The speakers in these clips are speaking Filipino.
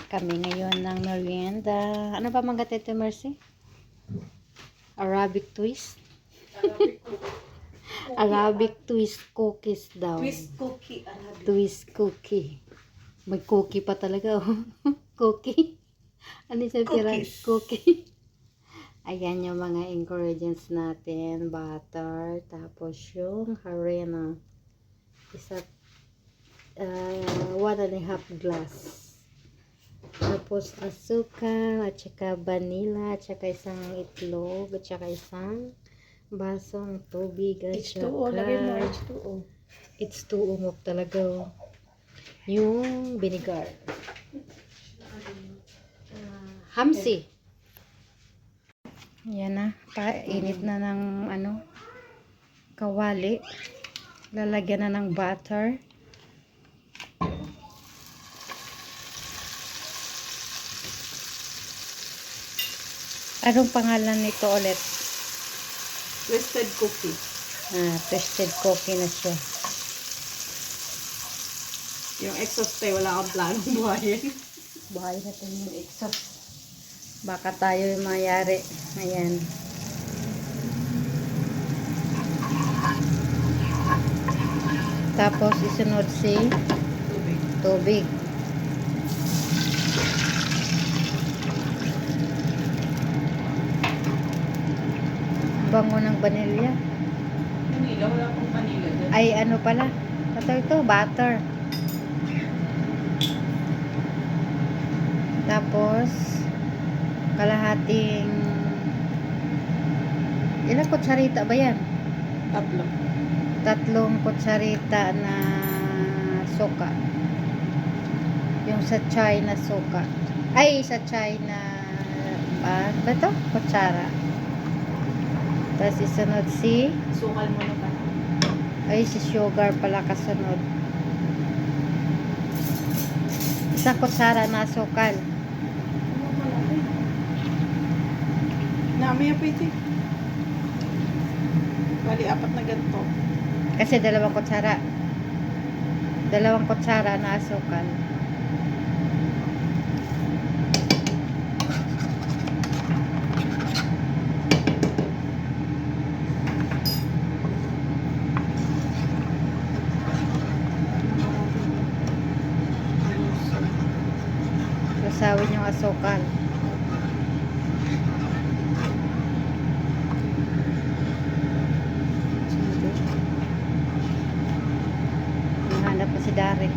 kami ngayon ng merienda. Ano pa mga Tete Mercy? Arabic twist? Arabic twist cookies daw. Twist cookie. Arabic. Twist cookie. May cookie pa talaga. Oh. Cookie. Ano yung Cookies. Cookie. Ayan yung mga ingredients natin. Butter. Tapos yung harina. Isa 1.5 glass. Tapos asukal, at saka vanilla, at saka isang itlog, at saka isang basong tubig, at H2O, lagay mo H2O. H2O mo talaga. Yung vinegar. Hamsi. Yan na. Init na ng kawali. Lalagyan na ng butter. Anong pangalan nito ulit? Twisted cookie. Twisted cookie na siya. Yung exhaust tayo, wala kang planong buhayin. Buhay natin yung exhaust. Baka tayo yung mayari. Ayan. Tapos isunod si tubig. Bango ng vanilya. Vanilla, wala pong vanilla dyan. Ay, ano pala? Ito, butter. Tapos, kalahating ilang kutsarita ba yan? 3 kutsarita na suka. Yung sa chai na suka. Ay, sa chai na ba ito? Kutsara. Tapos isunod si Sukal mo na ba? ay si sugar pala kasunod. Isang kutsara na sukal. Namaya pa ito. Bali, 4 na ganito. Kasi 2 kutsara. 2 kutsara na asukal. Sasawin yung asukal. Hanap pa si Dari.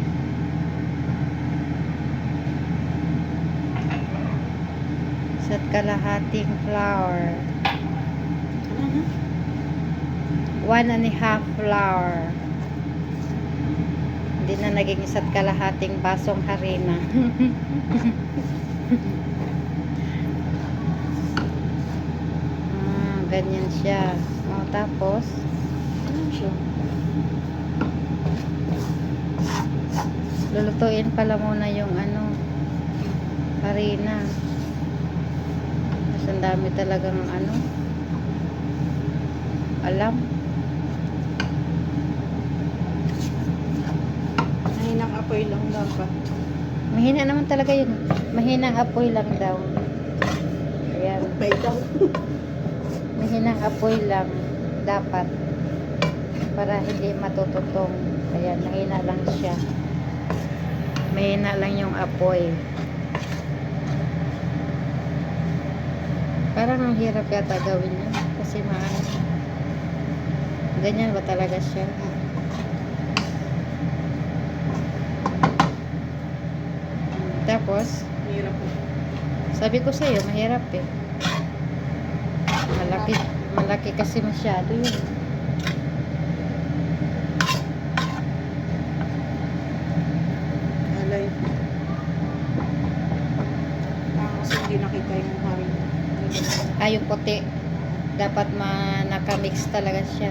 Isa't kalahating flour. 1.5 flour. Hindi na naging isa't kalahating basong harina. Ganyan siya. Tapos lulutuin pala muna yung harina. Mas ang dami talagang alam. Mahinang apoy lang dapat. Mahina naman talaga yun. Mahinang apoy lang daw. Ayan. May daw. Mahinang apoy lang dapat para hindi matututong. Ayan, mahina lang siya. Mahina lang yung apoy. Parang ang hirap yata gawin yan kasi ganyan ba talaga siya? Tapos Hirap po. sabi ko sa'yo, mahirap eh. Malaki kasi masyado yun. Alay. Kasi hindi nakita yung haring. Yung puti. Dapat nakamix talaga siya.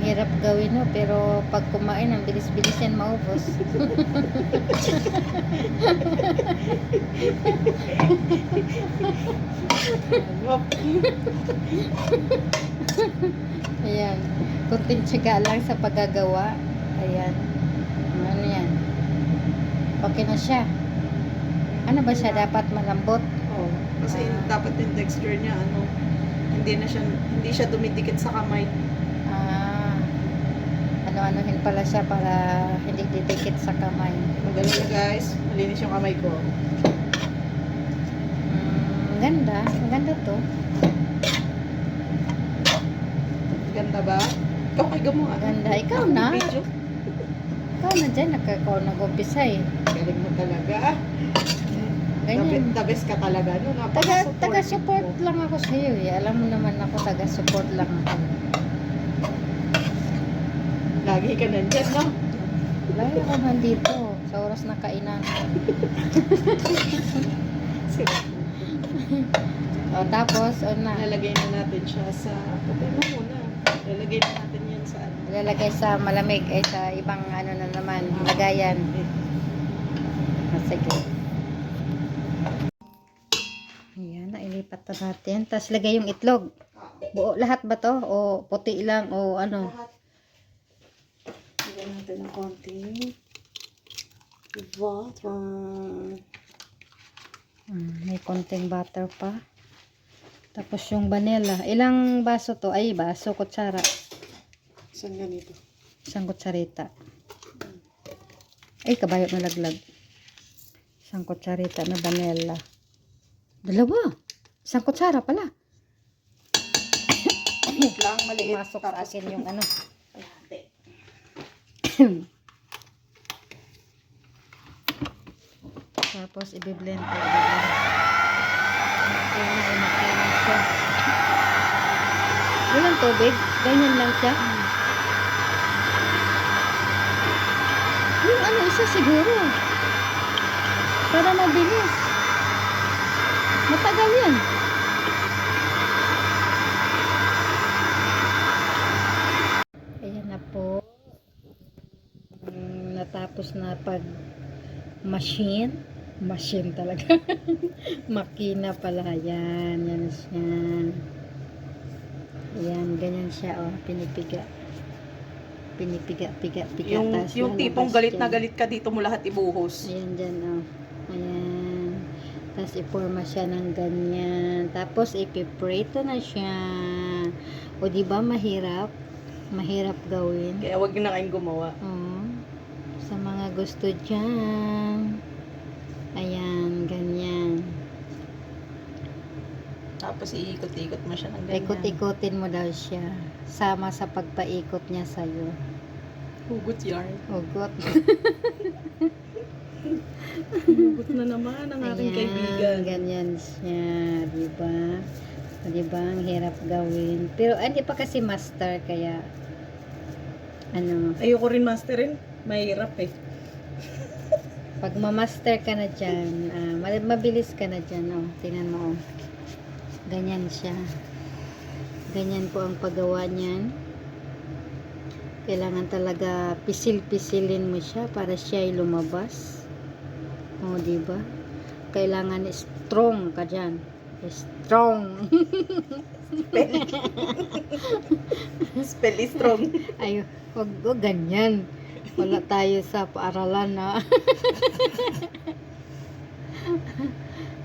Hirap gawin no, pero pag kumain, ang bilis-bilis yan maubos. Wap. Ayan. Kunting tiyaga lang sa paggagawa. Ayan. Ano yan? Okay na siya. Ano ba siya? Dapat malambot? Oh, kasi dapat yung texture niya, hindi siya dumidikit sa kamay. Ano-anuhin pala siya para hindi didikit sa kamay. Magaling na guys, malinis yung kamay ko. Ganda. Maganda to. Ganda ba? Ikaw kay gumawa. Ganda. Ikaw na. Video. Ikaw na dyan. Ikaw nag-umpisa eh. Galing mo talaga. Ganyan. The best ka talaga. No? Taga-support lang ako sa iyo eh. Alam mo naman ako, taga-support lang ako. Lagi ka nandyan, no? Lagi ako nandito sa oras na kainan. O tapos, na. Lalagay na natin siya sa... Patay mo muna. Lalagay na natin yan sa ano. Ilalagay sa malamig ay sa ibang ano na naman, lagayan. Sige. Ayan, nailipat na natin. Tapos lagay yung itlog. Buo, lahat ba to? O puti lang? O ano? Lahat. Lagyan natin ng konting water. May konting butter pa. Tapos yung vanilla. Ilang baso to? Ay, baso, kutsara. Isang ganito. Isang kutsarita. Ay, kabayo na laglag. Isang kutsarita na vanilla. Dalawa. Isang kutsara pala. Lang, maliit. Masok sa akin yung ano. Kalahati. Tapos, i-blend ko. Makina siya. Walang tubig. Ganyan lang siya. Yung ano, isa siguro. Para mabilis. Matagal yan. Ayan na po. Natapos na pag machine talaga. Makina pala. Yan. Yan siya. Ayan. Ganyan siya. Oh, pinipiga. Pinipiga. Yung tipong galit na galit ka, dito mo lahat ibuhos. Ayan dyan. Oh. Ayan. Tapos iporma siya ng ganyan. Tapos ipiprito na siya. O diba mahirap? Mahirap gawin. Kaya wag na kayong gumawa. Oh, sa mga gusto dyan. Ayan, ganyan. Tapos iikot-ikot mo siya ng ganyan. Ikot-ikotin mo daw siya. Sama sa pagpaikot niya sa'yo. Hugot yarn. Ugot. Hugot na naman ang aking kaibigan. Ganyan siya. Diba? Diba? Ang hirap gawin. Pero hindi pa kasi master, kaya ano, Ayoko rin masterin. Mahirap eh. pag ma-master ka na dyan, mabilis ka na dyan. Oh, tingnan mo. Oh. Ganyan siya. Ganyan po ang paggawa niyan. Kailangan talaga pisil-pisilin mo siya para siya ay lumabas. O, diba? Kailangan strong ka dyan. Strong. Spell is strong. Ay, wag ganyan. Wala tayo sa paaralan na.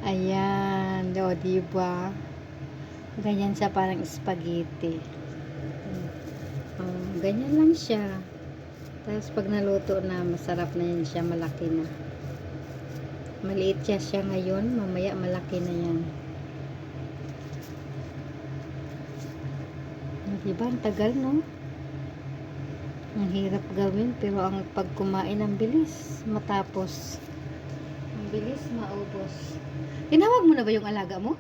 Ayan. O, diba? Ganyan siya, parang spaghetti. Ganyan lang siya. Tapos pag naluto na, masarap na yan siya, malaki na. Maliit siya ngayon, mamaya malaki na yan. Diba? Ang tagal, no? Ang hirap gawin, pero ang pag kumain, ang bilis matapos. Ang bilis maubos. Tinawag mo na ba yung alaga mo?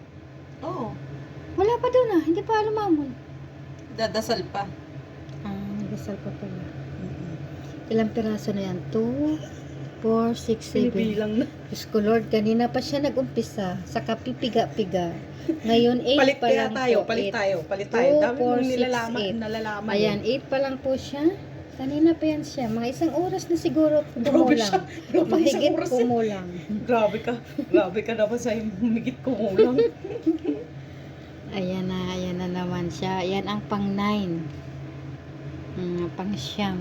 Oo. Wala pa doon hindi pa lumamon. Dadasal pa. Nagasal pa pala. Ilang piraso na yan? 2, 4, 6, 7. Pinibilang na. Diyos ko Lord, kanina pa siya nag-umpisa. Saka pipiga-piga. Ngayon, 8 Palit pa kaya lang tayo, po. palit 8. tayo, palit tayo. 2, Dami mong 4, 6, 8. nalalaman. Ayan, 8 pa lang po siya. Kanina pa yan siya. Mga isang oras na siguro Grabe siya. kumulang. Grabe isang Mahigit oras. kumulang. Grabe ka. Grabe ka naman sa humigit kumulang. Ayan na naman siya. Ayan ang pang 9. Pang siyam.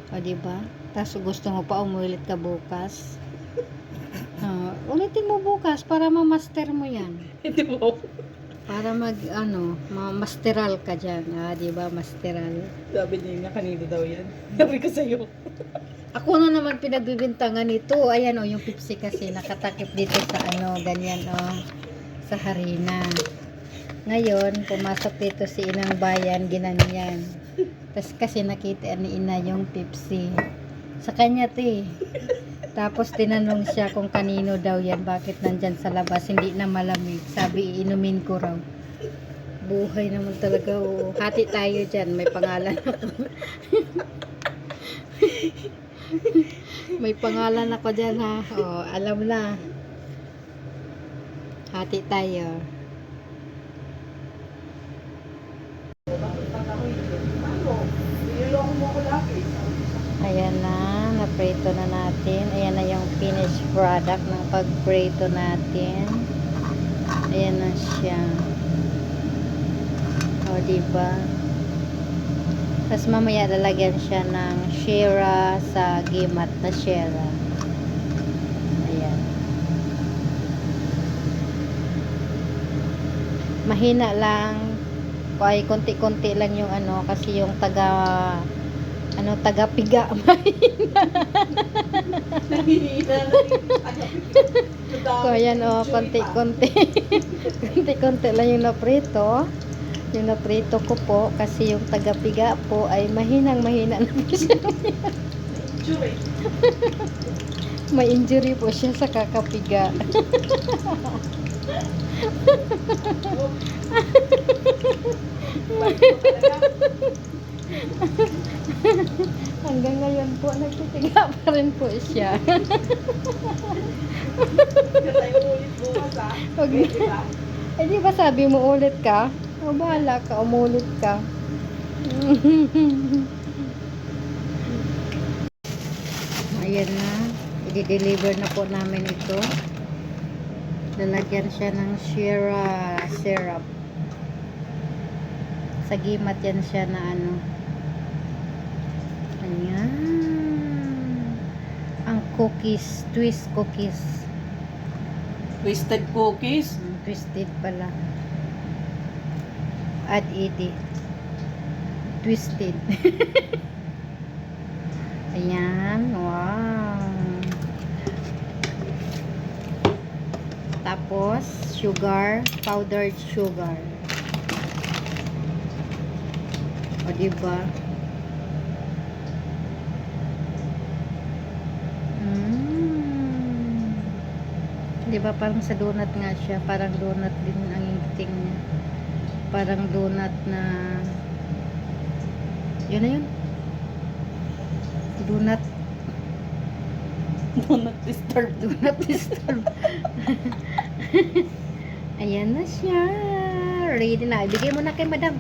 O, diba? Tapos gusto mo pa umulit ka bukas. Ulitin mo bukas para ma-master mo yan. Hindi mo. Para ma-masteral ka dyan. Diba? Masteral. Sabi niya nga kanina daw yan. Sabi ko sa'yo. Ako na naman pinagbibintangan ito. Ayan yung Pepsi kasi nakatakip dito sa ganyan sa harina. Ngayon, pumasok dito si Inang Bayan, ginanyan. Tapos kasi nakita ni Ina yung Pepsi. Sa kanya Tapos tinanong siya kung kanino daw yan, bakit nandyan sa labas, hindi na malamig. Sabi, inumin ko raw. Buhay naman talaga. Hati tayo dyan, may pangalan ako. May pangalan ako dyan ha. Alam na. Hati tayo. Ayan na, na-prito na natin. Ayan na yung finished product ng pag-prito natin. Ayan na siya. O, diba? Tapos mamaya lalagyan siya ng shira sa gimat na shira. Ayan. Mahina lang. Ay, konti-konti lang yung kasi yung taga-piga. So, ayan konti-konti. Konti-konti lang yung naprito. Yung naprito ko po, kasi yung taga-piga po ay mahinang-mahina na po siya. May injury po siya sa kakapiga. Hanggang ngayon po, nagtitiga pa rin po siya. Di ba sabi mo ulit ka? O bahala ka, umulit ka. Ayan na. I-deliver na po namin ito. Lalagyan siya ng shira syrup. Sa gimat yan siya na Ayan. Ang cookies, twist cookies. Twisted cookies. Twisted pala. Add edi. Twisted. Ayan. Wow. Tapos, sugar. Powdered sugar. O, diba? Diba parang sa donut nga siya. Parang donut din ang ingting niya. Parang donut na yun na yun. Donut disturb. Donut disturb. Ayan na siya. Ready na. Ibigay mo na kay madam.